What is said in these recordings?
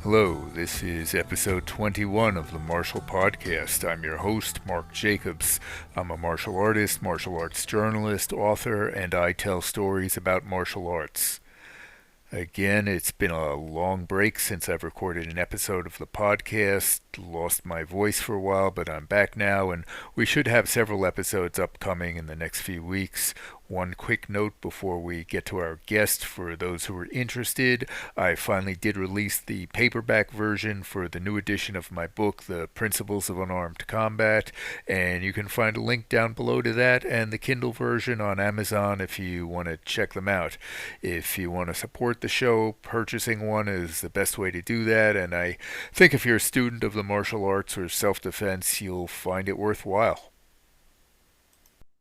Hello, this is episode 21 of the Martial Podcast. I'm your host, Mark Jacobs. I'm a martial artist, martial arts journalist, author, and I tell stories about martial arts. Again, it's been a long break since I've recorded an episode of the podcast. Lost my voice for a while, but I'm back now, and we should have several episodes upcoming in the next few weeks. One quick note before we get to our guest: for those who are interested, I finally did release the paperback version for the new edition of my book, The Principles of Unarmed Combat, and you can find a link down below to that and the Kindle version on Amazon if you want to check them out. If you want to support the show, purchasing one is the best way to do that, and I think if you're a student of the martial arts or self-defense, you'll find it worthwhile.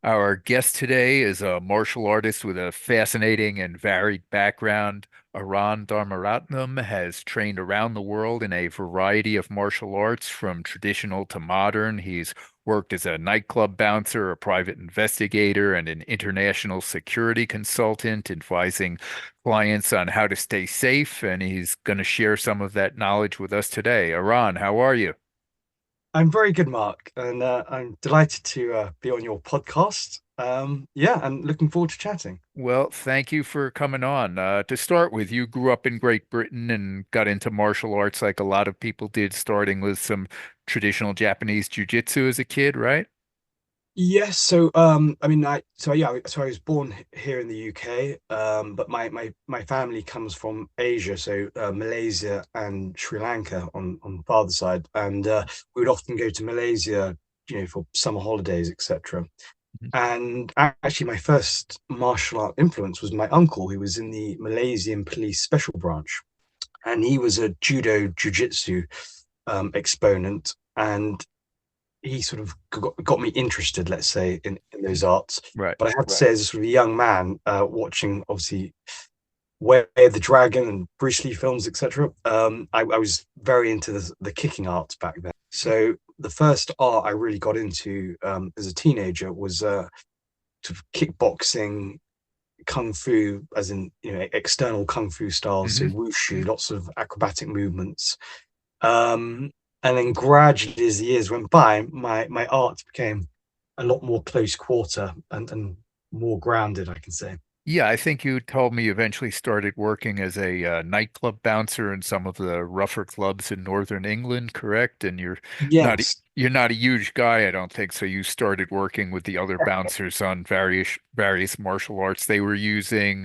Our guest today is a martial artist with a fascinating and varied background. Aran Dharmeratnam has trained around the world in a variety of martial arts, from traditional to modern. He's worked as a nightclub bouncer, a private investigator, and an international security consultant, advising clients on how to stay safe. And he's going to share some of that knowledge with us today. Aran, how are you? I'm very good, Mark, and I'm delighted to be on your podcast. Yeah, and looking forward to chatting. Well, thank you for coming on. To start with, you grew up in Great Britain and got into martial arts like a lot of people did, starting with some traditional Japanese jiu-jitsu as a kid, right? Yes, so I mean, I was born here in the UK, but my family comes from Asia, so Malaysia and Sri Lanka on the father's side, and we would often go to Malaysia, for summer holidays, etc. Mhm. And actually, my first martial art influence was my uncle, who was in the Malaysian police special branch, and he was a judo jiu-jitsu exponent, and he sort of got me interested, let's say, in those arts. Right. But I have to say, as a sort of a young man, watching obviously Way of the Dragon and Bruce Lee films, etc., I was very into the kicking arts back then. So the first art I really got into as a teenager was sort of kickboxing, kung fu, as in external kung fu styles, so Hmm. wushu, lots of acrobatic movements. Um, and then gradually, as the years went by, my art became a lot more close quarter and more grounded, I can say. Yeah, I think you told me you eventually started working as a nightclub bouncer in some of the rougher clubs in northern England, correct? And not Yes. you're not a huge guy, I don't think, so you started working with the other bouncers on various martial arts they were using,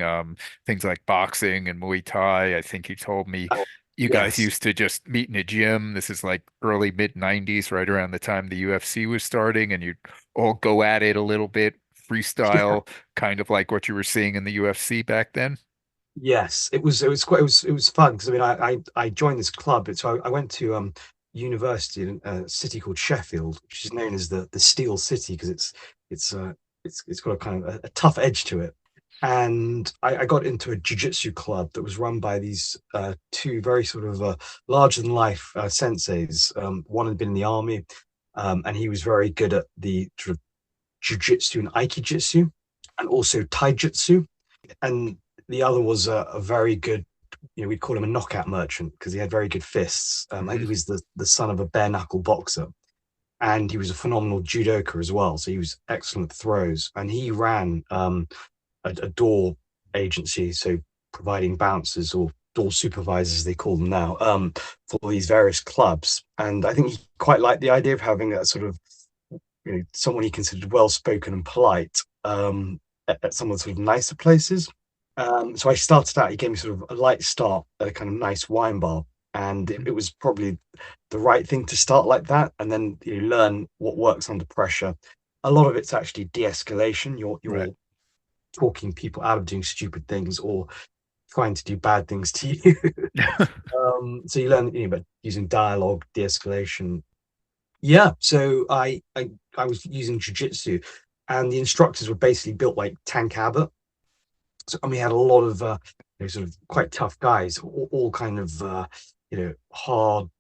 things like boxing and Muay Thai. I think you told me you guys Yes. used to just meet in a gym. This is like early mid 90s, right around the time the UFC was starting, and you'd all go at it a little bit, freestyle, kind of like what you were seeing in the UFC back then. Yes, it was fun because I mean I joined this club. So I went to university in a city called Sheffield, which is known as the Steel City because it's got a kind of a tough edge to it. And I got into a jiu-jitsu club that was run by these two very sort of larger than life senseis. One had been in the army, and he was very good at the sort of jiu-jitsu and aikijitsu, and also taijutsu. And the other was a very good, we'd call him a knockout merchant because he had very good fists. He Hmm. was the son of a bare knuckle boxer, and he was a phenomenal judoka as well. So he was excellent throws, and he ran a door agency, so providing bouncers or door supervisors, they call them now, for these various clubs. And I think he quite liked the idea of having a sort of, someone he considered well spoken and polite at some of the sort of nicer places. So I started out, he gave me sort of a light start at a kind of nice wine bar. And it was probably the right thing to start like that. And then you learn what works under pressure. A lot of it's actually de-escalation. Right. You're talking people out of doing stupid things or trying to do bad things to you. So you learn, about using dialogue, de-escalation. Yeah. So I was using jujitsu, and the instructors were basically built like Tank Abbott. So, and we had a lot of sort of quite tough guys, all kind of hard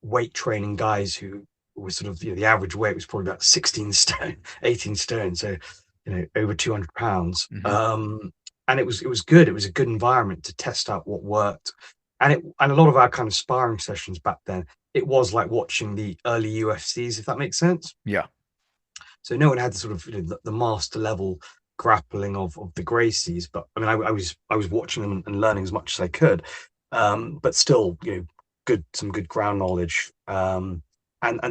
weight training guys who were sort of, the average weight was probably about 16 stone, 18 stone, so over 200 pounds. Hmm. And it was good. It was a good environment to test out what worked. and a lot of our kind of sparring sessions back then, it was like watching the early UFCs, if that makes sense. Yeah. So no one had the sort of the master level grappling of the Gracies, but I mean, I was watching them and learning as much as I could, but still, some good ground knowledge, and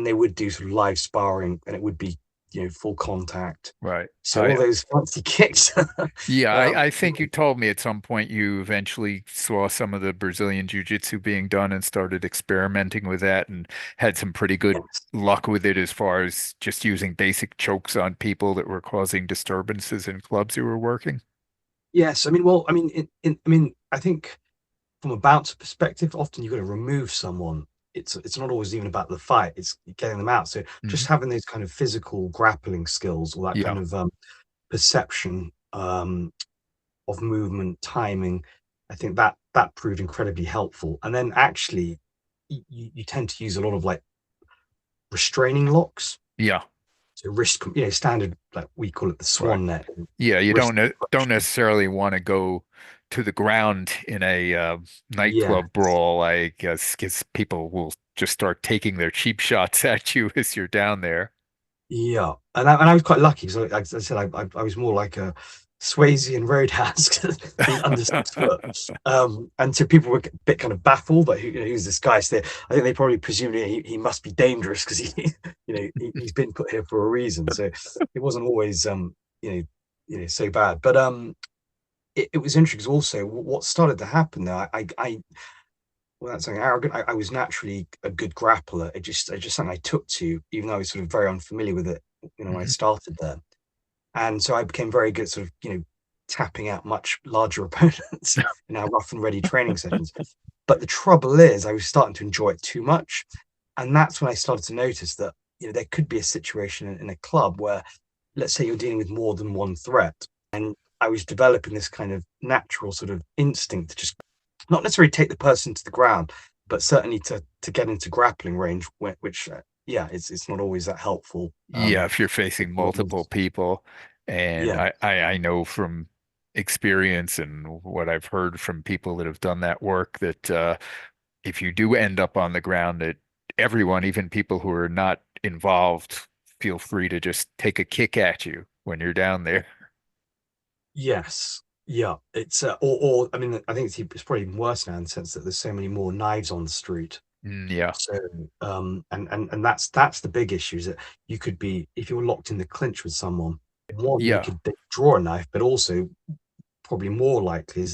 they would do sort of live sparring, and it would be full contact. Right. So all those fancy kicks. Yeah, um, I think you told me at some point you eventually saw some of the Brazilian Jiu-Jitsu being done and started experimenting with that and had some pretty good yes, luck with it as far as just using basic chokes on people that were causing disturbances in clubs you were working. yes. I mean, well, I mean, I mean, I think from a bouncer perspective, often you've got to remove someone. It's not always even about the fight; it's getting them out. So just Hmm. having those kind of physical grappling skills, or that Yeah. kind of perception of movement, timing, I think that proved incredibly helpful. And then actually, you tend to use a lot of like restraining locks. Yeah. So wrist, standard, like we call it the Right. swan net, Yeah, you wrist don't compression. necessarily want to go to the ground in a Yeah, nightclub brawl, I guess, because people will just start taking their cheap shots at you as you're down there. yeah, and I was quite lucky because, as I said, I was more like a Swayze and Roadhouse being under 6 foot, and so people were a bit kind of baffled, like who's this guy? So I think they probably presumed he must be dangerous because he's been put here for a reason. So it wasn't always you know so bad, but it was interesting 'cause also what started to happen there. I well, that's something arrogant. I was naturally a good grappler. It just something I took to, even though I was sort of very unfamiliar with it, when I Hmm. started there. And so I became very good at sort of, tapping out much larger opponents in our rough and ready training sessions. But the trouble is, I was starting to enjoy it too much. And that's when I started to notice that, there could be a situation in a club where, let's say you're dealing with more than one threat. And I was developing this kind of natural sort of instinct to just not necessarily take the person to the ground, but certainly to get into grappling range, which yeah, it's not always that helpful. Yeah, if you're facing multiple people, and Yeah, I know from experience and what I've heard from people that have done that work that if you do end up on the ground, that everyone, even people who are not involved, feel free to just take a kick at you when you're down there. yes, yeah. It's or I mean, I think it's probably even worse now in the sense that there's so many more knives on the street. Yeah, So and that's the big issue is that you could be, if you're locked in the clinch with someone, one, yeah, they draw a knife, but also probably more likely is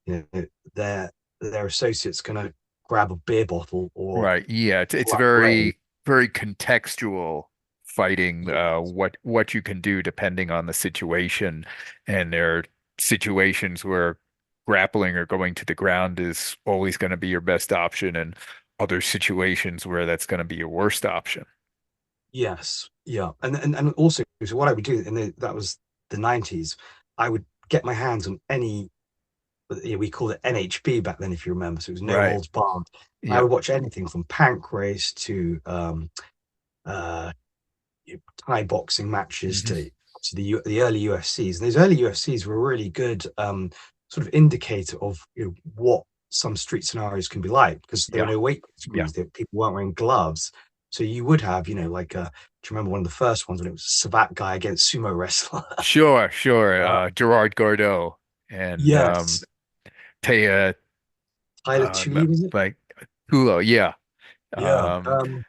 that their associate's going to grab a beer bottle or right. Yeah, it's pull out a blade. very contextual fighting, Yes. what you can do depending on the situation. And there are situations where grappling or going to the ground is always going to be your best option, and other situations where that's going to be your worst option. Yes, yeah, and also, so what I would do, and that was the 90s, I would get my hands on any, we called it NHB back then, if you remember, so it was no Right. holds barred. And I Yeah. would watch anything from Pancrase to uh, Thai boxing matches Hmm. to the early UFCs. And those early UFCs were a really good sort of indicator of what some street scenarios can be like because there were Yeah. no weight Yeah. screens, people weren't wearing gloves. So you would have, like do you remember one of the first ones when it was a Savat guy against sumo wrestler? Sure, sure. uh, Gerard Gordeau and yes, Taya, Tyler Tuley, was it? like Kulo. Yeah. Yeah. Um,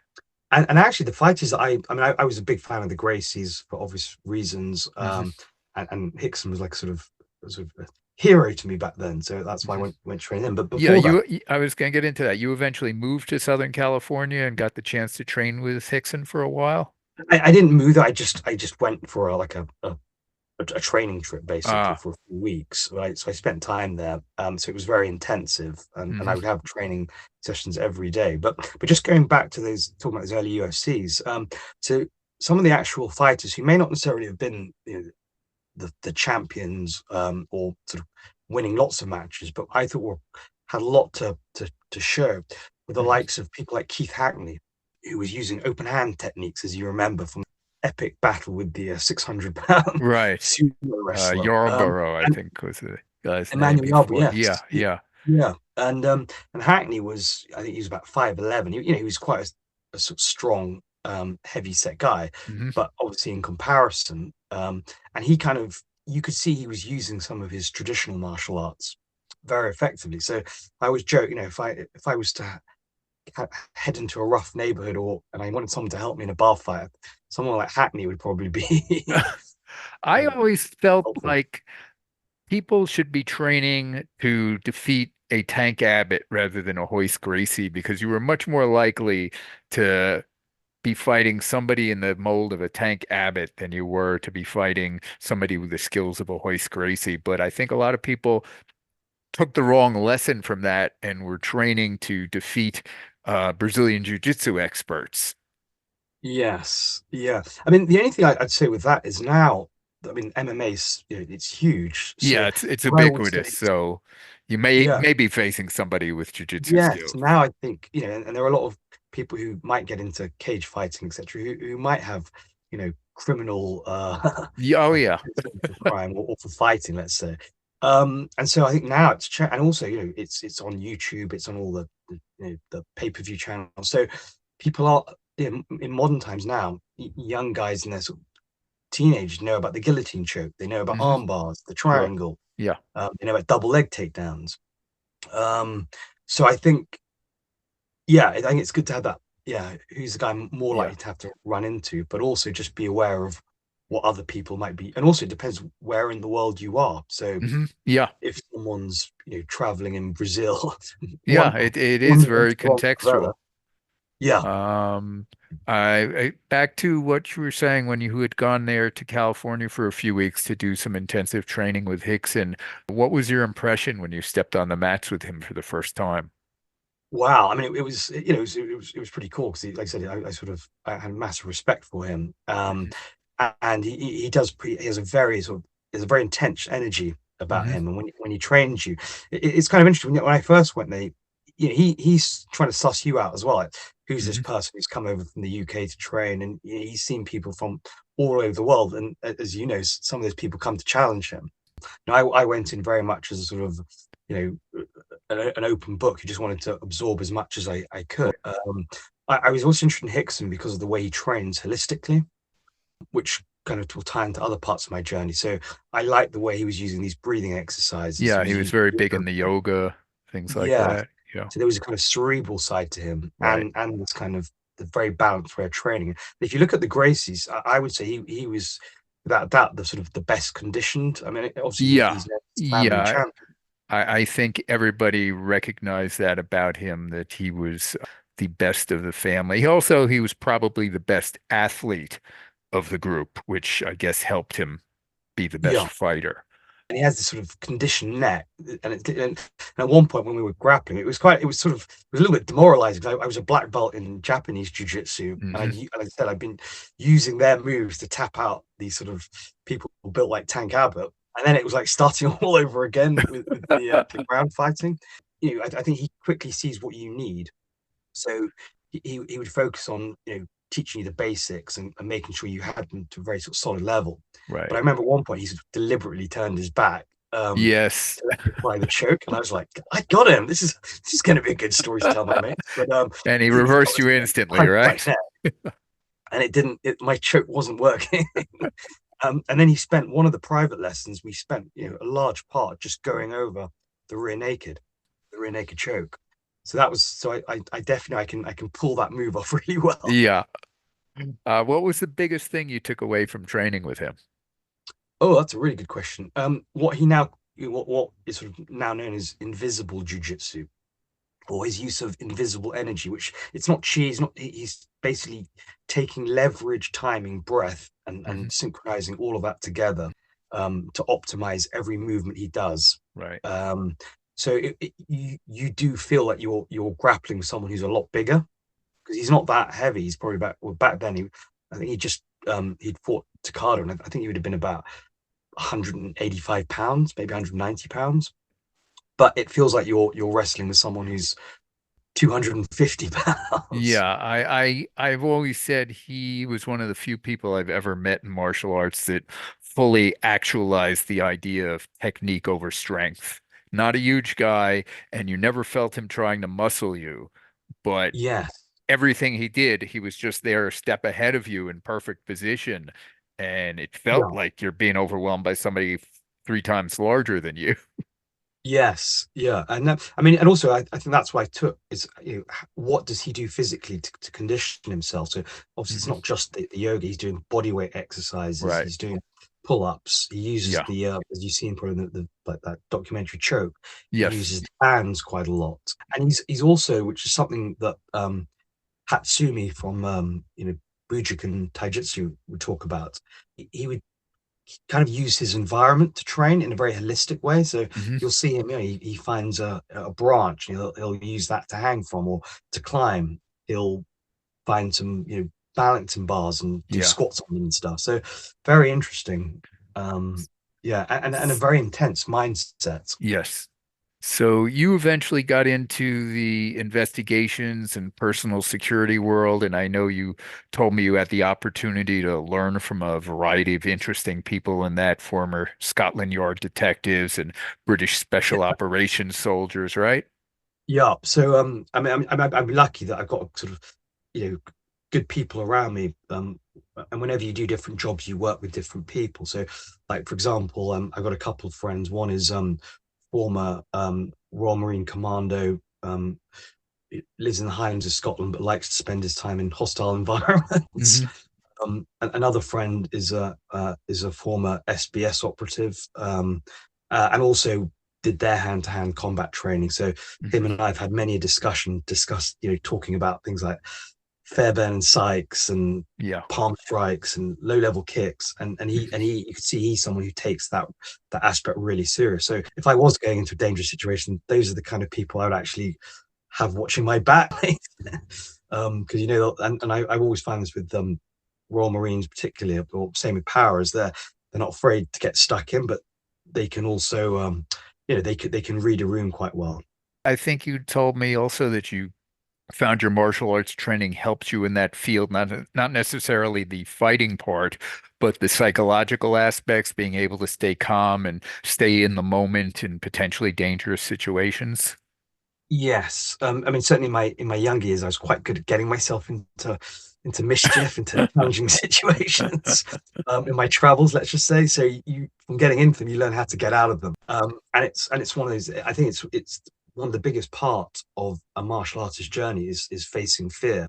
And actually, the fighters that I mean, I was a big fan of the Gracies for obvious reasons. mhm, And Hickson was like sort of a hero to me back then, so that's why I mhm. went straight in. But Yeah, before that, I was gonna get into that. You eventually moved to Southern California and got the chance to train with Hickson for a while. I didn't move. I just went for a training trip basically Ah. for a few weeks. Right, so I spent time there. So it was very intensive, and I Mhm. would have training sessions every day. But just going back to those talking about those early UFCs, so some of the actual fighters who may not necessarily have been the champions, or sort of winning lots of matches, but I thought were had a lot to show with the Mhm. likes of people like Keith Hackney, who was using open hand techniques, as you remember from epic battle with the 600-pound Right. sumo wrestler, Yarborough, I and think was the guy's name Emmanuel Yarbrough, before. yes, Yeah, yeah. Yeah, and Hackney was, I think he was about 5'11". He was quite a sort of strong, heavy set guy, Hmm. but obviously in comparison, and he kind of, you could see he was using some of his traditional martial arts very effectively. So I always joke, if I was to head into a rough neighborhood, and I wanted someone to help me in a bar fight, someone like Hackney would probably be I um, always felt helpful. like people should be training to defeat a Tank Abbott rather than a Hoist Gracie because you were much more likely to be fighting somebody in the mold of a Tank Abbott than you were to be fighting somebody with the skills of a Hoist Gracie. But I think a lot of people took the wrong lesson from that and were training to defeat Brazilian Jiu-Jitsu experts. Yes, yeah. I mean, the only thing I'd say with that is now, I mean, MMA's, it's huge. Yeah, So it's what I would say, ubiquitous. So you yeah, may be facing somebody with jiu-jitsu yes. skills. Now I think, and there are a lot of people who might get into cage fighting, etc., who might have, criminal Yeah, oh yeah. for crime, or for fighting, let's say. And so I think now and also, it's on YouTube, it's on all the pay-per-view channels. So people are in modern times now, young guys in their sort of teenagers know about the guillotine choke, they know about Hmm. arm bars, the Sure. triangle, Yeah. they know about double leg takedowns. So I think, yeah, I think it's good to have that. Yeah, who's the guy more Yeah. likely to have to run into, but also just be aware of what other people might be. And also it depends where in the world you are. So Hmm. Yeah. if someone's, traveling in Brazil, one Yeah, it is one move's very wrong for the other. contextual. Yeah. Um, back to what you were saying when you had gone there to California for a few weeks to do some intensive training with Rickson. What was your impression when you stepped on the mats with him for the first time? Wow. I mean, it was, it was pretty cool because, like I said, I had massive respect for him. And he does he has a very sort of, there's a very intense energy about Hmm. him. And when he trains you, it's kind of interesting. When I first went there, he's trying to suss you out as well. Like, who's this Hmm. person who's come over from the UK to train? And he's seen people from all over the world. And as you know, some of those people come to challenge him. And I went in very much as a sort of, you an open book. He just wanted to absorb as much as I could. I was also interested in Hickson because of the way he trains holistically, which kind of will tie into other parts of my journey. So I like the way he was using these breathing exercises. He Yeah, was he was using, very big in the yoga, things like yeah. that. Yeah, So there was a kind of cerebral side to him, right. and this kind of the very balanced way of training. If you look at the Gracies, I would say he was without a doubt the sort of the best conditioned. I mean, obviously Yeah, he's a family yeah. champion. I think everybody recognized that about him, that he was the best of the family. He was probably the best athlete of the group, which I guess helped him be the best Yeah. fighter. And he has this sort of conditioned neck. And at one point when we were grappling, it was a little bit demoralizing because I was a black belt in Japanese jiu-jitsu, and Hmm. like I said, I've been using their moves to tap out these sort of people built like Tank Abbott, and then it was like starting all over again with the ground fighting. I think he quickly sees what you need, so he would focus on, teaching you the basics, and making sure you had them to a very sort of solid level. But I Right. remember at one point he sort of deliberately turned his back, Yes. to let me apply the choke, and I was like, I got him. This is going to be a good story to tell my mates. But And he he reversed you obviously instantly, punched my right? neck, and it didn't. My choke wasn't working. And then he spent one of the private lessons. We spent, a large part just going over the rear naked, the rear naked choke. So that was so I definitely I can pull that move off really well. Yeah. What was the biggest thing you took away from training with him? Oh, that's a really good question. What he now what is sort of now known as invisible jujitsu, or his use of invisible energy, which it's not chi, he's basically taking leverage, timing, breath, and Hmm. synchronizing all of that together, to optimize every movement he does. Right. So you do feel like you're grappling with someone who's a lot bigger, because he's not that heavy. He's probably back then I think he'd fought Takada, and I think he would have been about 185 pounds, maybe 190 pounds. But it feels like you're wrestling with someone who's 250 pounds. Yeah, I've always said he was one of the few people I've ever met in martial arts that fully actualized the idea of technique over strength. not a huge guy, and you never felt him trying to muscle you, but Yes. everything he did, he was just there a step ahead of you in perfect position. And it felt Yeah. like you're being overwhelmed by somebody three times larger than you. Yes, yeah, and I mean, and also I think that's why I took is what does he do physically to condition himself? So obviously it's Hmm. not just the yoga; he's doing body weight exercises, Right. he's doing pull-ups. He uses Yeah. the as you see in probably the like that documentary Choke. He Yes. uses the hands quite a lot, and he's also, which is something that Hatsumi from Bujinkan Taijutsu would talk about. He would kind of use his environment to train in a very holistic way. So Hmm. you'll see him, he finds a branch, and he'll use that to hang from or to climb. He'll find some, balancing bars and do Yeah. squats on them and stuff. So very interesting. Um, yeah, and a very intense mindset. Yes. So you eventually got into the investigations and personal security world, and I know you told me you had the opportunity to learn from a variety of interesting people in that, former Scotland Yard detectives and British Special Operations soldiers, right? Yeah. So I mean, I'm lucky that I've got sort of, you know, good people around me. And whenever you do different jobs, you work with different people. So, like for example, I've got a couple of friends. One is former Royal Marine Commando, lives in the Highlands of Scotland, but likes to spend his time in hostile environments. Hmm. Another friend is a former SBS operative, and also did their hand-to-hand combat training. So him Hmm. and I have had many a discussed, talking about things like Fairbairn and Sykes and Yeah. palm strikes and low-level kicks. And he you could see he's someone who takes that aspect really serious. So if I was going into a dangerous situation, those are the kind of people I would actually have watching my back. Because and I've always found this with Royal Marines particularly, or same with powers, they're not afraid to get stuck in, but they can also they can read a room quite well. I think you told me also that you found your martial arts training helped you in that field, not necessarily the fighting part, but the psychological aspects, being able to stay calm and stay in the moment in potentially dangerous situations. Yes, I mean certainly in my younger years, I was quite good at getting myself into mischief, into challenging situations. In my travels, let's just say, so you from getting into them, you learn how to get out of them. And it's one of those. I think it's one of the biggest part of a martial artist journey is facing fear,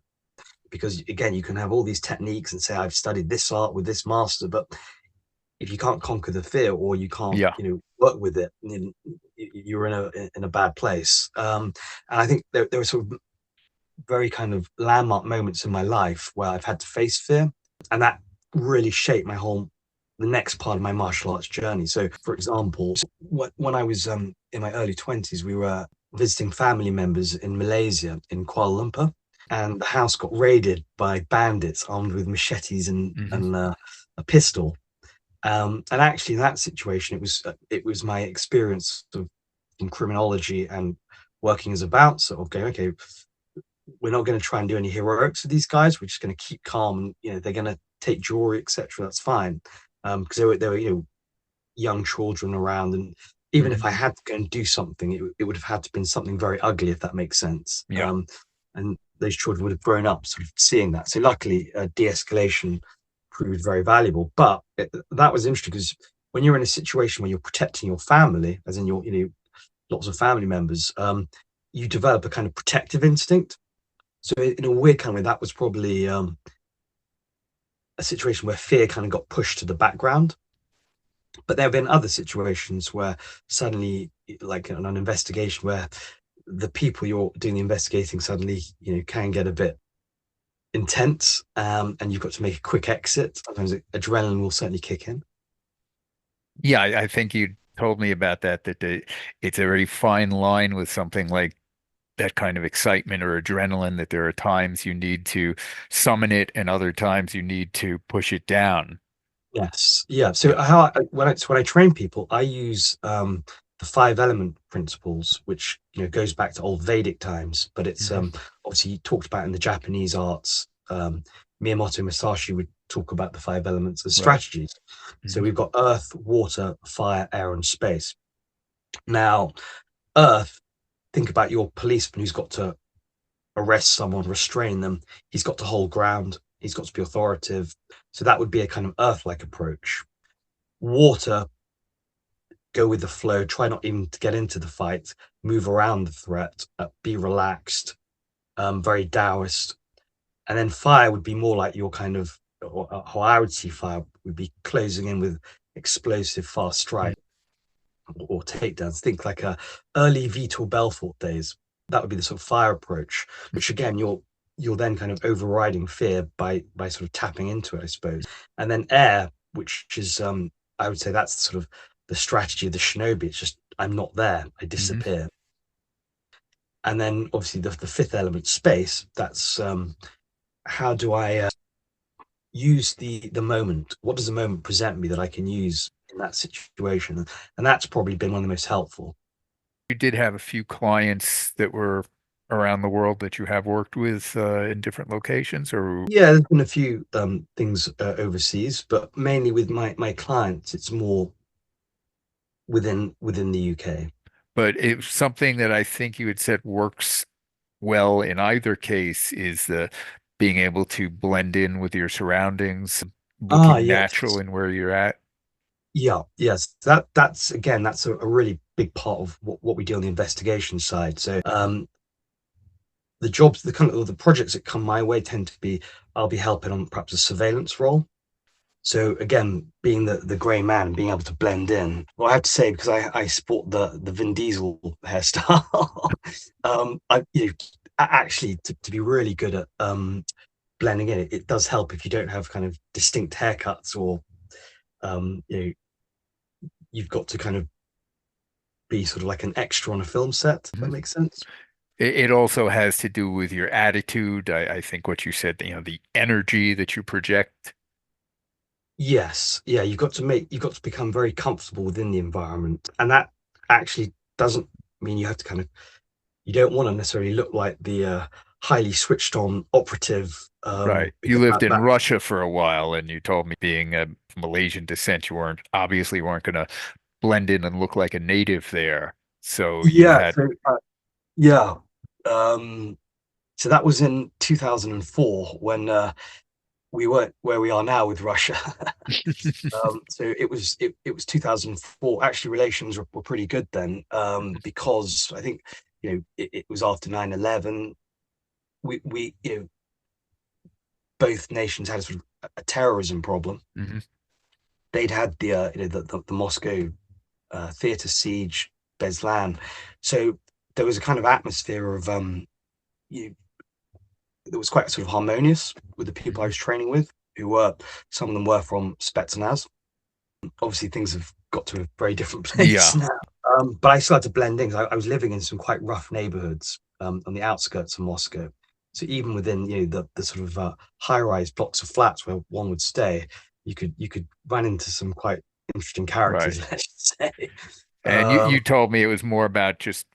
because again, you can have all these techniques and say I've studied this art with this master, but if you can't conquer the fear, or you can't Yeah. work with it, then you're in a bad place. And I think there were sort of very kind of landmark moments in my life where I've had to face fear, and that really shaped the next part of my martial arts journey. So for example, when I was in my early 20s, we were visiting family members in Malaysia, in Kuala Lumpur, and the house got raided by bandits armed with machetes and Hmm. and a pistol. And actually, in that situation, it was my experience of in criminology and working as a bouncer, of going, okay, we're not going to try and do any heroics with these guys. We're just going to keep calm, and they're going to take jewelry, etc. That's fine, because there were young children around, and even Hmm. if I had to go and do something, it would have had to been something very ugly, if that makes sense. Yeah. And those children would have grown up sort of seeing that. So luckily, de-escalation proved very valuable. But that was interesting, because when you're in a situation where you're protecting your family, as in your lots of family members, you develop a kind of protective instinct. So in a weird kind of way, that was probably a situation where fear kind of got pushed to the background. But there have been other situations where suddenly, like in an investigation, where the people you're doing the investigating suddenly, can get a bit intense, and you've got to make a quick exit. Sometimes adrenaline will certainly kick in. Yeah, I think you told me about it's a very fine line with something like that kind of excitement or adrenaline, that there are times you need to summon it and other times you need to push it down. Yes, yeah. So Yeah. when I train people, I use the five element principles, which goes back to old Vedic times, but it's Hmm. obviously talked about in the Japanese arts. Miyamoto Musashi would talk about the five elements as Right. strategies. So Hmm. we've got earth, water, fire, air, and space. Now, Earth, think about your policeman who's got to arrest someone, restrain them. He's got to hold ground. He's got to be authoritative. So that would be a kind of Earth-like approach. Water, go with the flow. Try not even to get into the fight. Move around the threat. Be relaxed. Very Taoist. And then fire would be more like your kind of, or how I would see fire would be closing in with explosive fast strike or takedowns. Think like a early Vitor Belfort days. That would be the sort of fire approach, which again you're then kind of overriding fear by sort of tapping into it, I suppose. And then air, which is I would say that's sort of the strategy of the shinobi. It's just I'm not there, I Hmm. disappear. And then obviously the fifth element, space. That's how do I use the moment? What does the moment present me that I can use in that situation? And that's probably been one of the most helpful. You did have a few clients that were around the world that you have worked with in different locations, or Yeah, there's been a few things overseas, but mainly with my clients, it's more within the UK. but it's something that I think you had said works well in either case is the being able to blend in with your surroundings, Ah, looking natural yes, in where you're at. yeah, yes. That's again, that's a really big part of what we do on the investigation side. So, the jobs, the kind of the projects that come my way tend to be I'll be helping on perhaps a surveillance role. So again, being the grey man and being able to blend in. Well, I have to say because I sport the Vin Diesel hairstyle. I you know, actually to be really good at blending in, it does help if you don't have kind of distinct haircuts or you know you've got to kind of be sort of like an extra on a film set. If that Mhm. makes sense. It also has to do with your attitude. I think what you said, the energy that you project. Yes, yeah, you've got to become very comfortable within the environment, and that actually doesn't mean you have to kind of you don't want to necessarily look like the highly switched on operative Right. You because lived that in that Russia for a while, and you told me being of Malaysian descent, you weren't going to blend in and look like a native there. So you yeah had, so yeah um so that was in 2004 when we weren't where we are now with Russia. So it was 2004. Actually, relations were pretty good then because I think it was after 9/11. We both nations had a sort of a terrorism problem. Mhm. They'd had the Moscow theater siege, Beslan. So there was a kind of atmosphere of you, that was quite sort of harmonious with the people I Mhm. was training with, who were some of them were from Spetsnaz. Obviously, things have got to a very different place Yeah, now. But I still had to blend in. I was living in some quite rough neighborhoods on the outskirts of Moscow. So even within the sort of high-rise blocks of flats where one would stay, you could run into some quite interesting right. characters, let's say. And you Um, told me it was more about just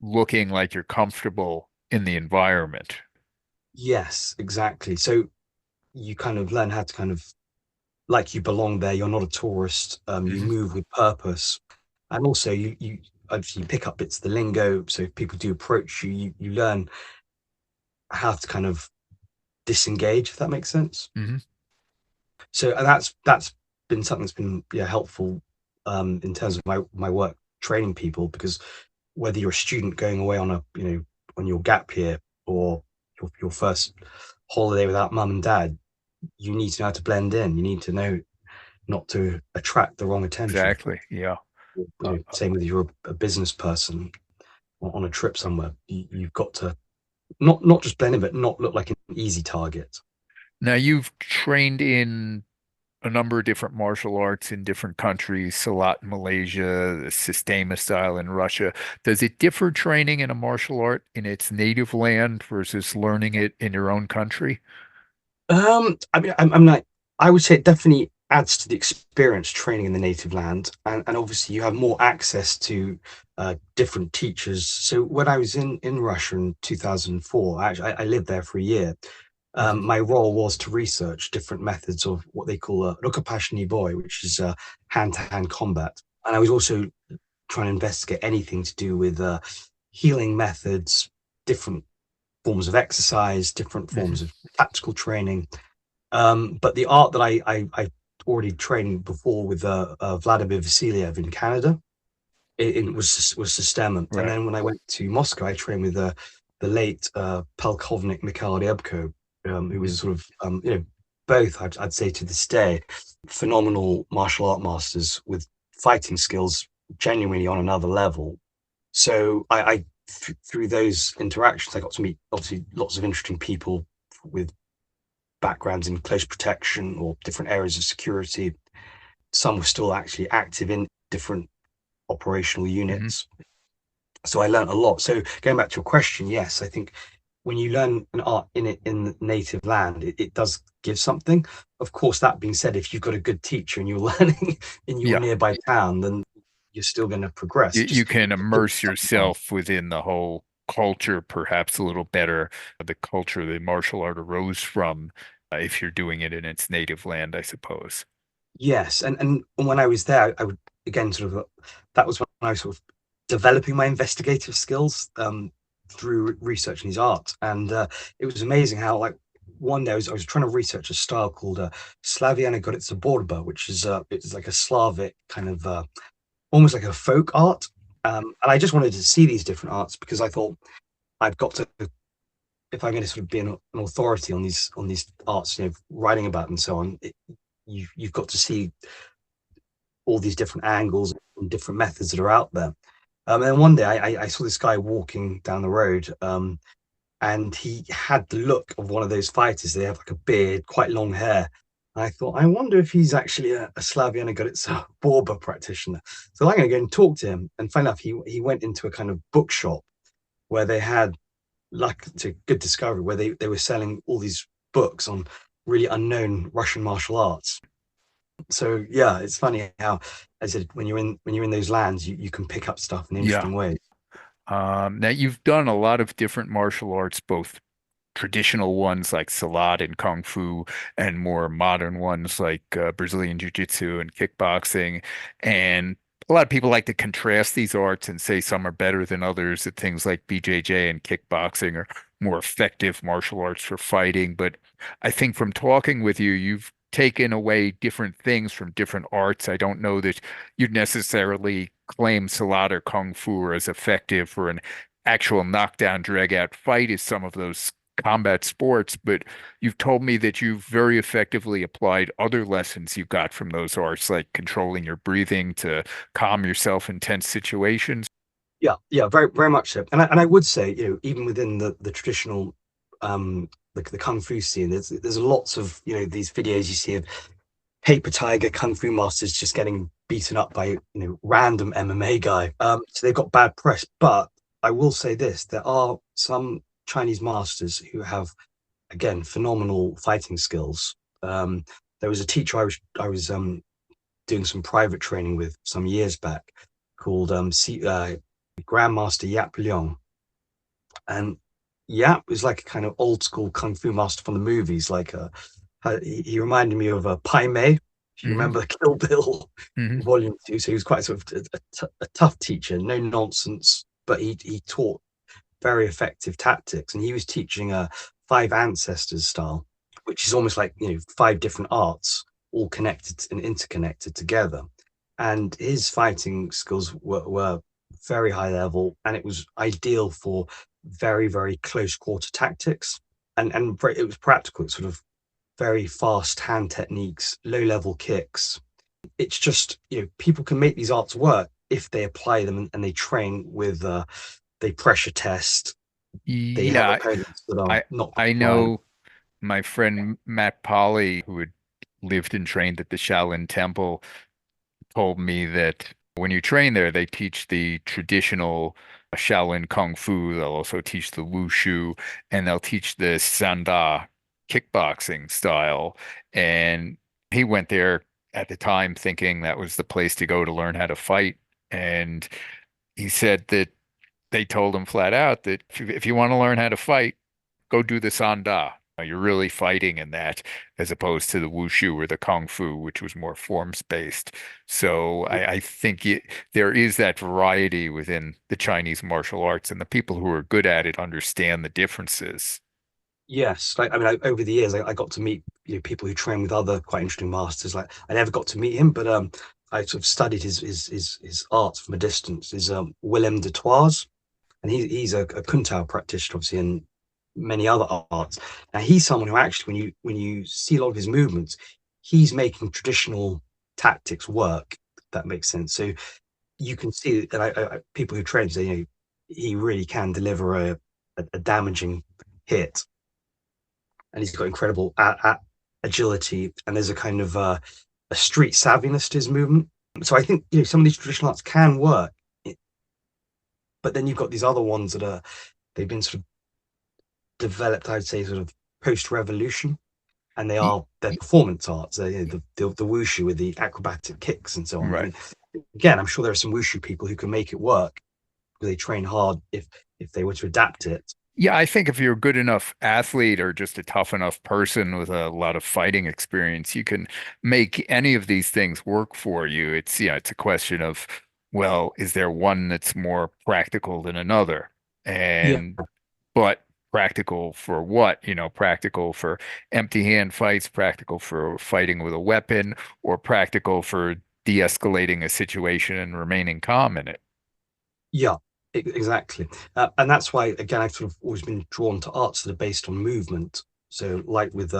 looking like you're comfortable in the environment. yes, exactly. So you kind of learn how to kind of like you belong there. You're not a tourist. You Mhm. move with purpose, and also you obviously you pick up bits of the lingo. So if people do approach you, you learn how to kind of disengage, if that makes sense. Mhm. So and that's been something that's been helpful in terms of my work training people because whether you're a student going away on a on your gap year or your first holiday without mum and dad, you need to know how to blend in. You need to know not to attract the wrong attention. Exactly. Yeah. Uh, Same with you're a business person on a trip somewhere. You've got to not just blend in, but not look like an easy target. Now you've trained in a number of different martial arts in different countries, Salat in Malaysia, the Sistema style in Russia. Does it differ training in a martial art in its native land versus learning it in your own country? I mean, I'm not. I would say it definitely adds to the experience training in the native land, and obviously you have more access to different teachers. So when I was in Russia in 2004, I lived there for a year. Mhm. My role was to research different methods of what they call rukopashny boy, which is hand-to-hand combat. And I was also trying to investigate anything to do with healing methods, different forms of exercise, different Hmm. forms of tactical training. But the art that I already trained before with Vladimir Vasiliev in Canada, it was Systema. And Right. then when I went to Moscow, I trained with the late Polkovnik Mikhail Ryabko, who Hmm. was sort of both I'd say to this day phenomenal martial art masters with fighting skills genuinely on another level. So through those interactions, I got to meet obviously lots of interesting people with backgrounds in close protection or different areas of security. Some were still actually active in different operational Hmm. units. So I learned a lot. So going back to your question, yes, I think when you learn an art in the native land, it does give something. Of course, that being said, if you've got a good teacher and you're learning in your Yeah. nearby town, then you're still going to progress. You Just can immerse yourself within the whole culture perhaps a little better, the culture the martial art arose from, if you're doing it in its native land, I suppose. yes, and when I was there, I would again sort of that was when I was sort of developing my investigative skills through researching his art, and it was amazing how like one day I was trying to research a style called Slaviana Gorica Borba, which is it's like a Slavic kind of almost like a folk art, and I just wanted to see these different arts because I thought I've got to if I'm going to sort of be an authority on these arts, writing about them and so on. You've got to see all these different angles and different methods that are out there. And one day I saw this guy walking down the road, and he had the look of one of those fighters. They have like a beard, quite long hair. And I thought, I wonder if he's actually a Slaviana Gorica Borba practitioner. So I'm going to go and talk to him. And funny enough, he went into a kind of bookshop where they had, like, to good discovery, where they were selling all these books on really unknown Russian martial arts. So yeah, it's funny how, as I said, when you're in those lands, you can pick up stuff in Yeah. interesting ways. Now you've done a lot of different martial arts, both traditional ones like Silat and Kung Fu, and more modern ones like Brazilian Jiu-Jitsu and kickboxing. And a lot of people like to contrast these arts and say some are better than others, that things like BJJ and kickboxing are more effective martial arts for fighting. But I think from talking with you, you've taken away different things from different arts. I don't know that you'd necessarily claim Silat or Kung Fu as effective for an actual knockdown, drag out fight as some of those combat sports, but you've told me that you've very effectively applied other lessons you got from those arts, like controlling your breathing to calm yourself in tense situations. Yeah, yeah, very very much so. And I would say, even within the traditional the kung fu scene, there's lots of these videos you see of paper tiger kung fu masters just getting beaten up by random MMA guy. So they've got bad press, but I will say this: there are some Chinese masters who have again phenomenal fighting skills. There was a teacher I was doing some private training with some years back called Grandmaster Yap Leong, and Yap was like a kind of old school kung fu master from the movies. Like he reminded me of Pai Mei, if you Hmm. remember Kill Bill Hmm. Volume Two. So he was quite sort of a tough teacher, no nonsense, but he taught very effective tactics, and he was teaching a five ancestors style, which is almost like five different arts all connected and interconnected together. And his fighting skills were very high level, and it was ideal for very very close quarter tactics, and it was practical. It's sort of very fast hand techniques, low level kicks. It's just people can make these arts work if they apply them and they train with they pressure test. They have Yeah, opponents that are I not I compliant. know my friend Matt Polly, who had lived and trained at the Shaolin Temple, told me that when you train there, they teach the traditional Shaolin Kung Fu. They'll also teach the Wushu, and they'll teach the Sanda kickboxing style. And he went there at the time thinking that was the place to go to learn how to fight. And he said that they told him flat out that if you want to learn how to fight, go do the Sanda. You're really fighting in that as opposed to the wushu or the kung fu, which was more forms based. So I think there is that variety within the Chinese martial arts, and the people who are good at it understand the differences. Yes, over the years, I got to meet people who train with other quite interesting masters. Like I never got to meet him, but I sort of studied his art from a distance. Is Willem de Toise, and he's a Kun Tao practitioner, obviously, and many other arts. Now he's someone who actually, when you see a lot of his movements, he's making traditional tactics work. If that makes sense. So you can see that people who train say, he really can deliver a damaging hit, and he's got incredible agility, and there's a kind of a street savviness to his movement. So I think some of these traditional arts can work, but then you've got these other ones that they've been sort of developed, I'd say, sort of post-revolution, and they're performance arts. The wushu with the acrobatic kicks and so on. Right. Again, I'm sure there are some wushu people who can make it work. They train hard if they were to adapt it. Yeah, I think if you're a good enough athlete or just a tough enough person with a lot of fighting experience, you can make any of these things work for you. It's a question of, well, is there one that's more practical than another? Yeah, And but practical for what? Practical for empty hand fights, practical for fighting with a weapon, or practical for de-escalating a situation and remaining calm in it. yeah, exactly. And that's why, again, I've sort of always been drawn to arts that are based on movement. So, like with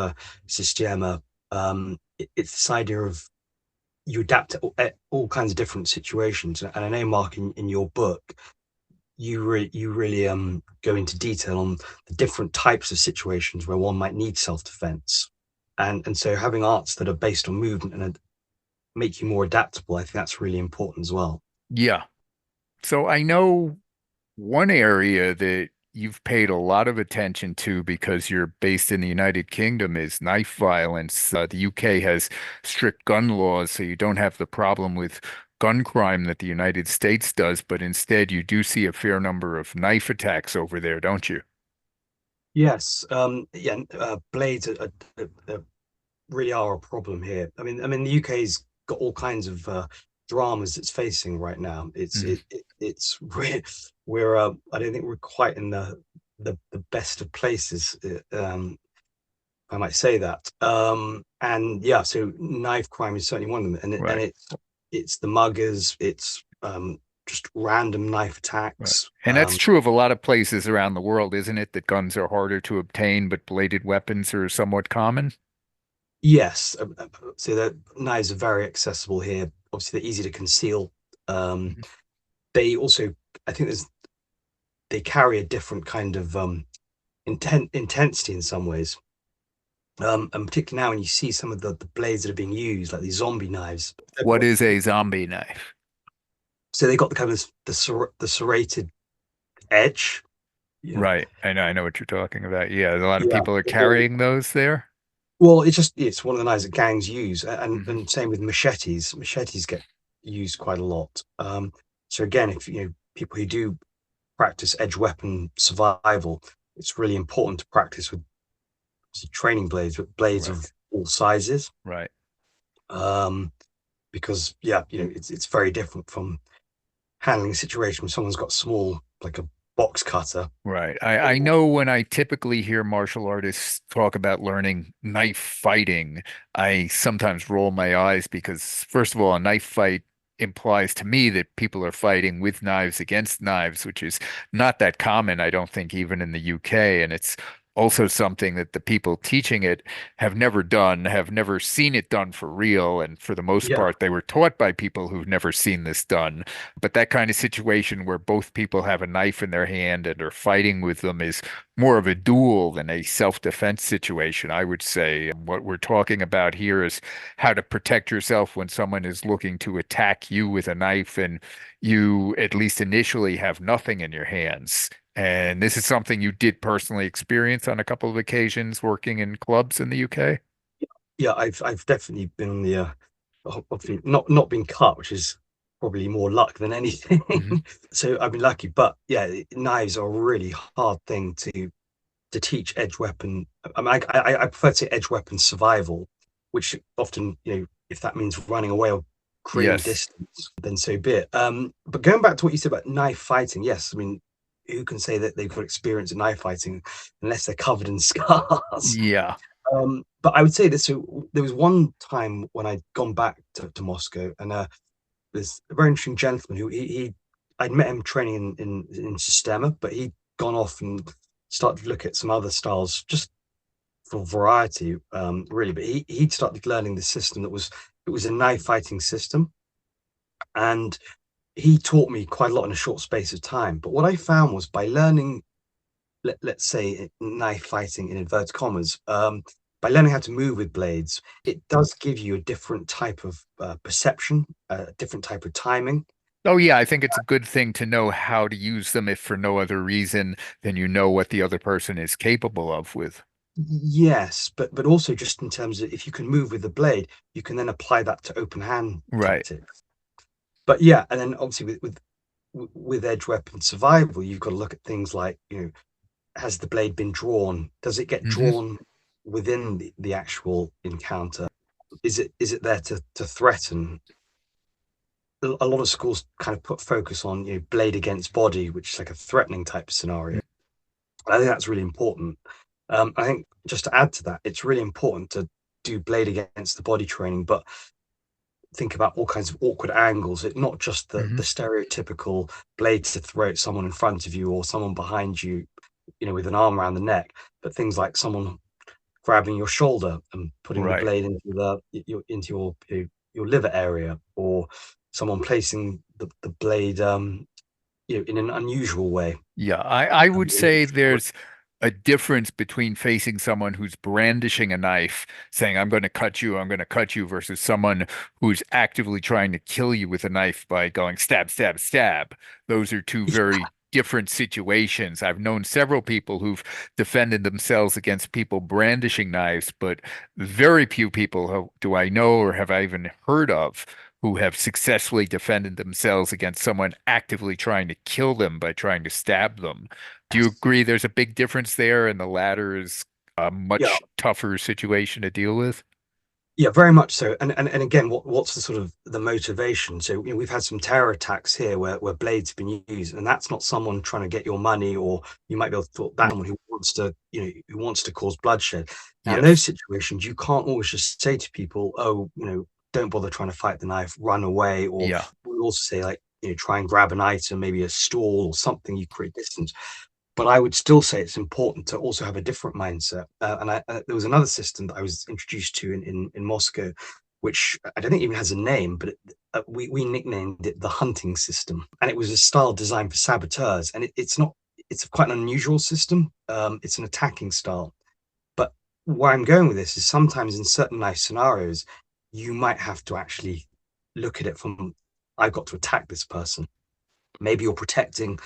Sistema, it's this idea of you adapt to all kinds of different situations. And I know, Mark, in your book, you really go into detail on the different types of situations where one might need self-defense. And so having arts that are based on movement and make you more adaptable, I think that's really important as well. Yeah. So I know one area that you've paid a lot of attention to because you're based in the United Kingdom is knife violence. The UK has strict gun laws, so you don't have the problem with gun crime that the United States does, but instead you do see a fair number of knife attacks over there, don't you? Yes, yeah, blades really are a problem here. I mean, the UK's got all kinds of dramas it's facing right now. Mhm. It's we're I don't think we're quite in the best of places. I might say that. And yeah, so knife crime is certainly one of them, and Right, it's the muggers, it's just random knife right. attacks. And that's true of a lot of places around the world, isn't it? That guns are harder to obtain, but bladed weapons are somewhat common. Yes, so the knives are very accessible here. Obviously, they're easy to conceal. Um, Mhm. they also, I think, they carry a different kind of intensity in some ways. And particularly now when you see some of the blades that are being used, like these zombie knives, they've What got, is a zombie knife? so they got the kind of the serrated edge. Yeah, Right. I know what you're talking about. Yeah, a lot of yeah. people are carrying those there. Well, it's one of the knives that gangs use, and Hmm. and same with machetes. Machetes get used quite a lot. So again, if people who do practice edge weapon survival, it's really important to practice with training blades, with blades Right. of all sizes. Right. Um, because yeah, it's very different from handling a situation when someone's got small, like a box cutter. Right. I know when I typically hear martial artists talk about learning knife fighting, I sometimes roll my eyes because, first of all, a knife fight implies to me that people are fighting with knives against knives, which is not that common, I don't think, even in the UK. And it's also something that the people teaching it have never done, have never seen it done for real. And for the most Yeah, part, they were taught by people who've never seen this done. But that kind of situation where both people have a knife in their hand and are fighting with them is more of a duel than a self-defense situation, I would say. And what we're talking about here is how to protect yourself when someone is looking to attack you with a knife and you, at least initially, have nothing in your hands. And this is something you did personally experience on a couple of occasions working in clubs in the UK. yeah. I've definitely been on the obviously not been cut, which is probably more luck than anything. Hmm. So I've been lucky, but yeah, knives are a really hard thing to to teach edge weapon. I mean, I prefer to say edge weapon survival, which often, if that means running away or creating Yes. distance, then so be it. But going back to what you said about knife fighting, yes, I mean, who can say that they've got experience in knife fighting unless they're covered in scars? Yeah. But I would say this. So there was one time when I'd gone back to Moscow, and there's a very interesting gentleman who I'd met him training in Sistema, but he'd gone off and started to look at some other styles just for variety, really. But he'd started learning the system it was a knife fighting system, and he taught me quite a lot in a short space of time. But what I found was by learning, let's say, knife fighting in inverted commas, by learning how to move with blades, it does give you a different type of perception, a different type of timing. Oh, yeah, I think it's a good thing to know how to use them if for no other reason than you know what the other person is capable of with. Yes, but also just in terms of if you can move with the blade, you can then apply that to open hand Right. tactics. But yeah, and then obviously with edge weapon survival, you've got to look at things like, has the blade been drawn? Does it get Hmm. drawn within the actual encounter? Is it there to threaten? A lot of schools kind of put focus on, blade against body, which is like a threatening type of scenario. I think that's really important. I think just to add to that, it's really important to do blade against the body training, but think about all kinds of awkward angles. It's not just the Hmm. stereotypical blade to throat someone in front of you or someone behind you, with an arm around the neck, but things like someone grabbing your shoulder and putting the Right. blade into your liver area, or someone placing the blade in an unusual way. Yeah, I Um, would say there's a difference between facing someone who's brandishing a knife, saying, I'm going to cut you, I'm going to cut you, versus someone who's actively trying to kill you with a knife by going stab, stab, stab. Those are two very different situations. I've known several people who've defended themselves against people brandishing knives, but very few people do I know or have I even heard of who have successfully defended themselves against someone actively trying to kill them by trying to stab them. Do you agree there's a big difference there, and the latter is a yeah, much tougher situation to deal with? yeah, very much so. And again, what's the sort of the motivation? So, we've had some terror attacks here where blades have been used, and that's not someone trying to get your money, or you might be able to thought that R- someone who wants to cause bloodshed. Now, in those Yes. situations, you can't always just say to people, "Oh, don't bother trying to fight the knife, run away," or Yeah. we also say like, try and grab an item, maybe a stool or something. You create distance. But I would still say it's important to also have a different mindset. There was another system that I was introduced to in Moscow, which I don't think even has a name, but we nicknamed it the hunting system, and it was a style designed for saboteurs. And it's not it's quite an unusual system. It's an attacking style. But where I'm going with this is sometimes in certain life scenarios, you might have to actually look at it from I've got to attack this person. Maybe you're protecting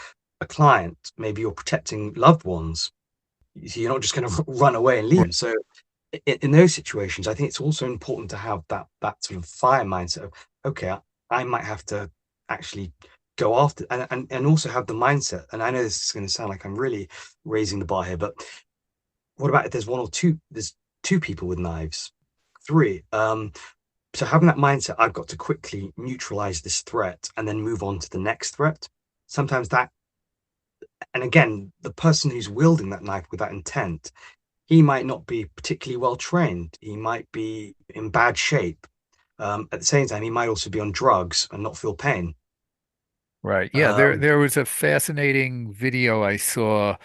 a client, maybe you're protecting loved ones. So you're not just going to run away and leave R- them. So in those situations, I think it's also important to have that sort of fire mindset of, okay, I might have to actually go after, and also have the mindset. And I know this is going to sound like I'm really raising the bar here, but what about if there's two people with knives, three? So having that mindset, I've got to quickly neutralize this threat and then move on to the next threat. Sometimes that, and again, the person who's wielding that knife with that intent, he might not be particularly well trained. He might be in bad shape. At the same time, he might also be on drugs and not feel pain. Right. Yeah, Um, there was a fascinating video I saw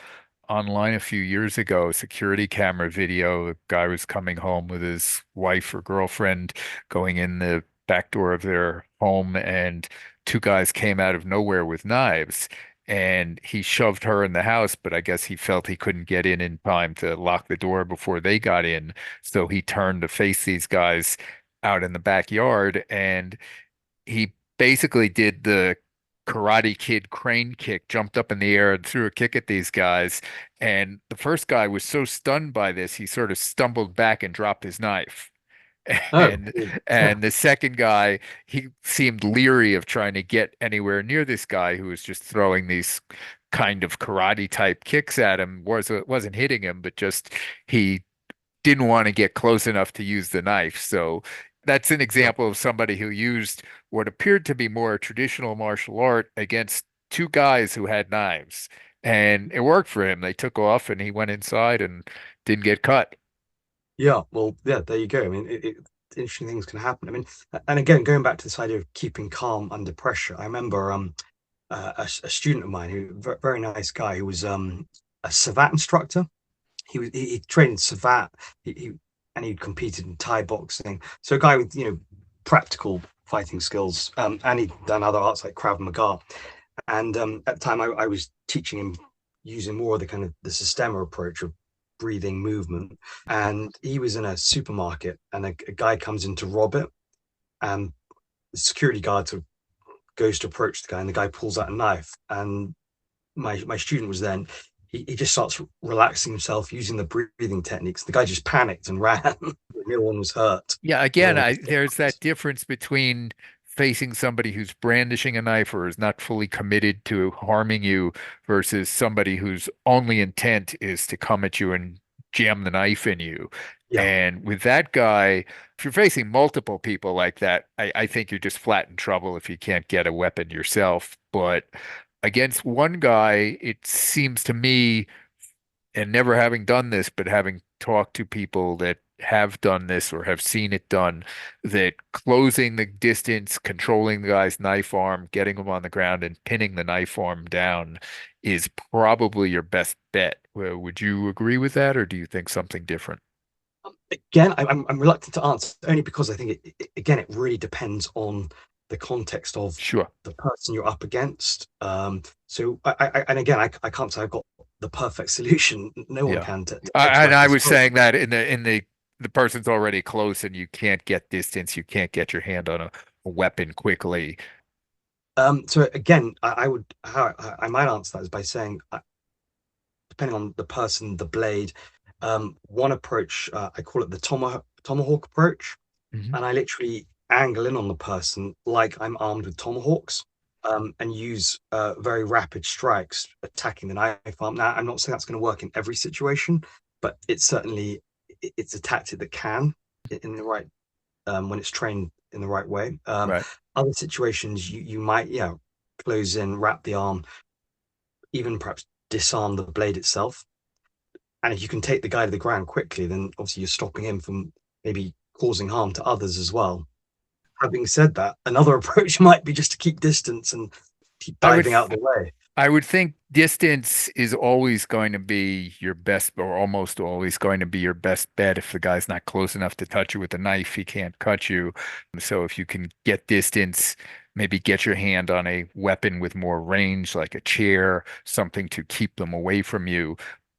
online a few years ago, a security camera video. A guy was coming home with his wife or girlfriend, going in the back door of their home, and two guys came out of nowhere with knives. And he shoved her in the house, but I guess he felt he couldn't get in time to lock the door before they got in. So he turned to face these guys out in the backyard, and he basically did the Karate Kid crane kick, jumped up in the air and threw a kick at these guys. And the first guy was so stunned by this, he sort of stumbled back and dropped his knife. Oh, and yeah, and the second guy, he seemed leery of trying to get anywhere near this guy who was just throwing these kind of karate type kicks at him. Wasn't hitting him, but just he didn't want to get close enough to use the knife. So that's an yeah, example of somebody who used what appeared to be more traditional martial art against two guys who had knives. And it worked for him. They took off and he went inside and didn't get cut. yeah. Well, yeah. There you go. I mean, interesting things can happen. I mean, and again, going back to this idea of keeping calm under pressure. I remember a student of mine who very nice guy who was a Savat instructor. He trained in Savat. He and he'd competed in Thai boxing. So a guy with practical fighting skills, and he'd done other arts like Krav Maga. And at the time, I was teaching him using more of the kind of the Systema approach of breathing movement. And he was in a supermarket, and a guy comes in to rob it, and the security guard sort of goes to approach the guy, and the guy pulls out a knife. And my student was then he just starts relaxing himself using the breathing techniques. The guy just panicked and ran. No one was hurt. Yeah, No again, one there's that difference between facing somebody who's brandishing a knife or is not fully committed to harming you versus somebody whose only intent is to come at you and jam the knife in you. Yeah, And with that guy, if you're facing multiple people like that, I think you're just flat in trouble if you can't get a weapon yourself. But against one guy, it seems to me, and never having done this, but having talked to people that have done this or have seen it done, that closing the distance, controlling the guy's knife arm, getting him on the ground, and pinning the knife arm down is probably your best bet. Well, would you agree with that, or do you think something different? again, I'm reluctant to answer only because I think again it really depends on the context of Sure. the person you're up against. So and again I can't say I've got the perfect solution. No one Yeah. can to edge And I weapons. was saying that in the person's already close and you can't get distance, you can't get your hand on a weapon quickly. So again, I would how I might answer that is by saying, depending on the person, the blade. One approach, I call it the tomahawk approach, Mhm. and I literally angle in on the person like I'm armed with tomahawks, and use very rapid strikes attacking the knife arm. Now, I'm not saying that's going to work in every situation, but it's a tactic that can in the right when it's trained in the right way. Right. Other situations, you might close in, wrap the arm, even perhaps disarm the blade itself. And if you can take the guy to the ground quickly, then obviously you're stopping him from maybe causing harm to others as well. Having said that, another approach might be just to keep distance and keep I would diving out of the way. I would think distance is always going to be your best, or almost always going to be your best bet. If the guy's not close enough to touch you with a knife, he can't cut you. So if you can get distance, maybe get your hand on a weapon with more range, like a chair, something to keep them away from you.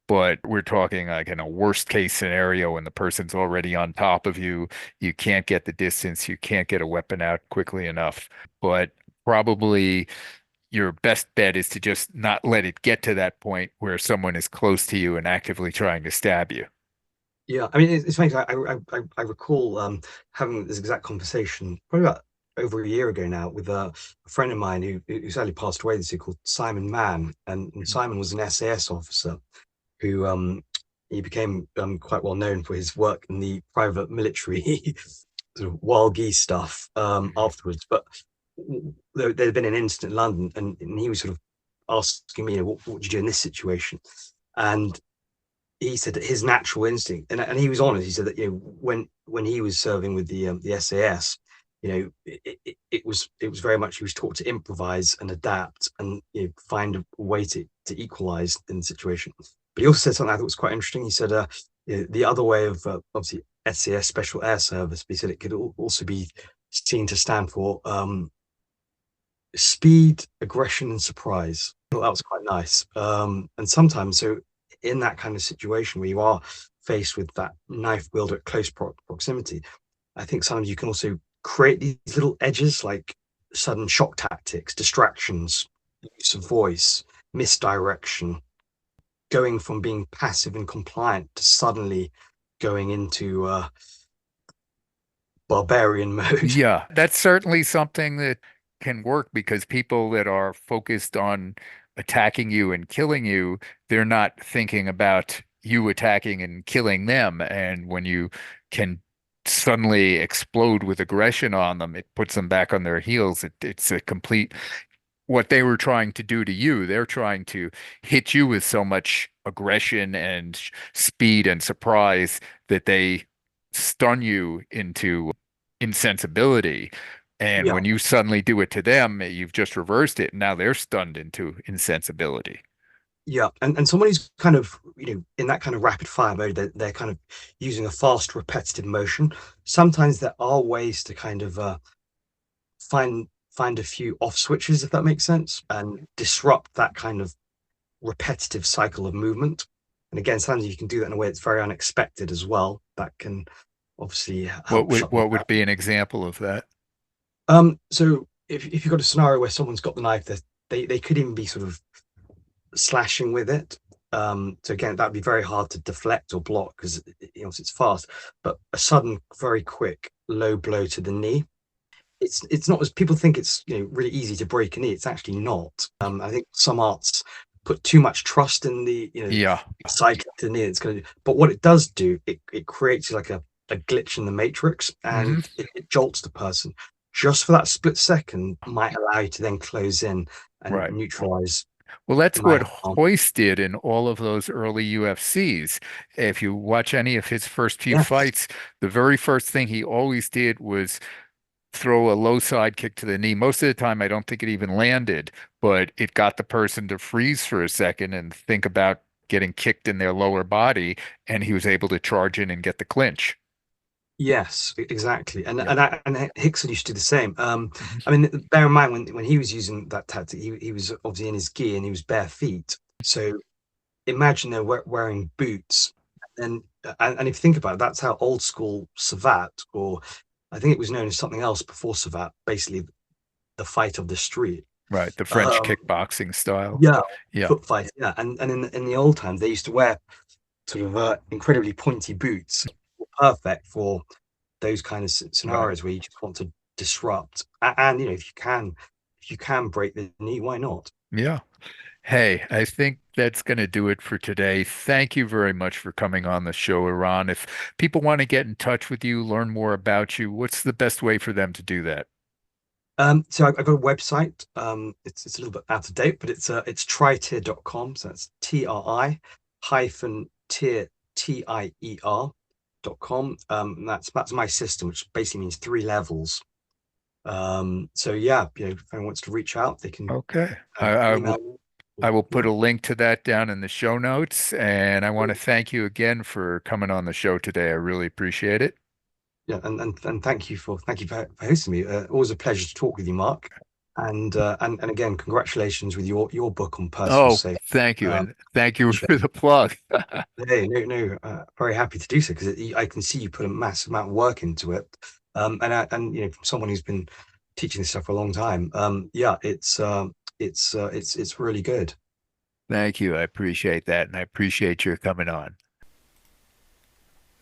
But we're talking like in a worst case scenario when the person's already on top of you, you can't get the distance, you can't get a weapon out quickly enough. But probably your best bet is to just not let it get to that point where someone is close to you and actively trying to stab you. Yeah, I mean, it's funny. I recall having this exact conversation probably about over a year ago now with a friend of mine who sadly passed away this year called Simon Mann, and Mhm. Simon was an SAS officer who he became quite well known for his work in the private military sort of wild geese stuff Mhm. afterwards. But there had been an incident in London, and he was sort of asking me, what would you do in this situation? And he said that his natural instinct, and he was honest. He said that when he was serving with the SAS, it was very much he was taught to improvise and adapt and find a way to equalize in the situation. But he also said something I thought was quite interesting. He said the other way of obviously SAS Special Air Service, but he said it could also be seen to stand for speed, aggression, and surprise. I thought that was quite nice. And sometimes, so in that kind of situation where you are faced with that knife wielder at close proximity, I think sometimes you can also create these little edges like sudden shock tactics, distractions, use of voice, misdirection, going from being passive and compliant to suddenly going into barbarian mode. Yeah, that's certainly something that can work because people that are focused on attacking you and killing you, they're not thinking about you attacking and killing them. And when you can suddenly explode with aggression on them, it puts them back on their heels. It's a complete what they were trying to do to you. They're trying to hit you with so much aggression and speed and surprise that they stun you into insensibility. And Yeah, when you suddenly do it to them, you've just reversed it. And now they're stunned into insensibility. yeah, and someone who's kind of in that kind of rapid fire mode, they're kind of using a fast, repetitive motion. Sometimes there are ways to kind of find a few off switches, if that makes sense, and disrupt that kind of repetitive cycle of movement. And again, sometimes you can do that in a way that's very unexpected as well. That can obviously What help would shut them what would down. be an example of that? So if you've got a scenario where someone's got the knife, they could even be sort of slashing with it. So again, that'd be very hard to deflect or block because it's fast. But a sudden, very quick low blow to the knee, it's not as people think it's really easy to break a knee. It's actually not. I think some arts put too much trust in the Yeah. cycling to the knee. It's going to, but what it does do, it creates like a glitch in the matrix, Hmm. and it jolts the person just for that split second. Might allow you to then close in and Right. neutralize Well, that's the what knife arm. Hoist did in all of those early UFCs. If you watch any of his first few Yes, fights, the very first thing he always did was throw a low side kick to the knee. Most of the time, I don't think it even landed, but it got the person to freeze for a second and think about getting kicked in their lower body, and he was able to charge in and get the clinch. yes, exactly. And Yeah. and Hickson used to do the same. Mhm. I mean, bear in mind when he was using that tactic, he was obviously in his gi and he was bare feet. So imagine they're wearing boots. And if you think about it, that's how old school Savat, or I think it was known as something else before Savat, basically the fight of the street. Right. The French Um, kickboxing style. yeah, Yeah. foot fight. Yeah, and in the old times they used to wear sort of incredibly pointy boots, perfect for those kind of Right. scenarios where you just want to disrupt. And if you can break the knee, why not? Yeah. Hey, I think that's going to do it for today. Thank you very much for coming on the show, Iran. If people want to get in touch with you, learn more about you, what's the best way for them to do that? So I've got a website. It's a little bit out of date, but it's tritier.com. So that's TRI hyphen tier.com. That's my system, which basically means 3 levels. So yeah, if anyone wants to reach out, they can Okay. I email will me. I will put Yeah. a link to that down in the show notes, and I want to thank you again for coming on the show today. I really appreciate it. Yeah, and thank you for hosting me. Always a pleasure to talk with you, Mark. And again, congratulations with your book on personal Oh, safety. thank you, Um, and thank you which, for the plug. hey, no, very happy to do so because I can see you put a massive amount of work into it. And from someone who's been teaching this stuff for a long time, yeah, it's really good. Thank you. I appreciate that, and I appreciate your coming on.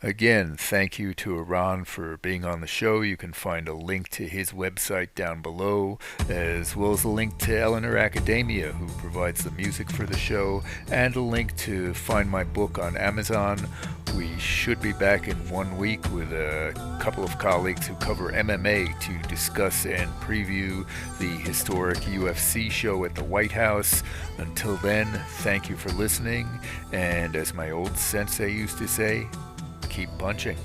Again, thank you to Aran for being on the show. You can find a link to his website down below, as well as a link to Eleanor Academia, who provides the music for the show, and a link to find my book on Amazon. We should be back in 1 week with a couple of colleagues who cover MMA to discuss and preview the historic UFC show at the White House. Until then, thank you for listening, and as my old sensei used to say, keep punching.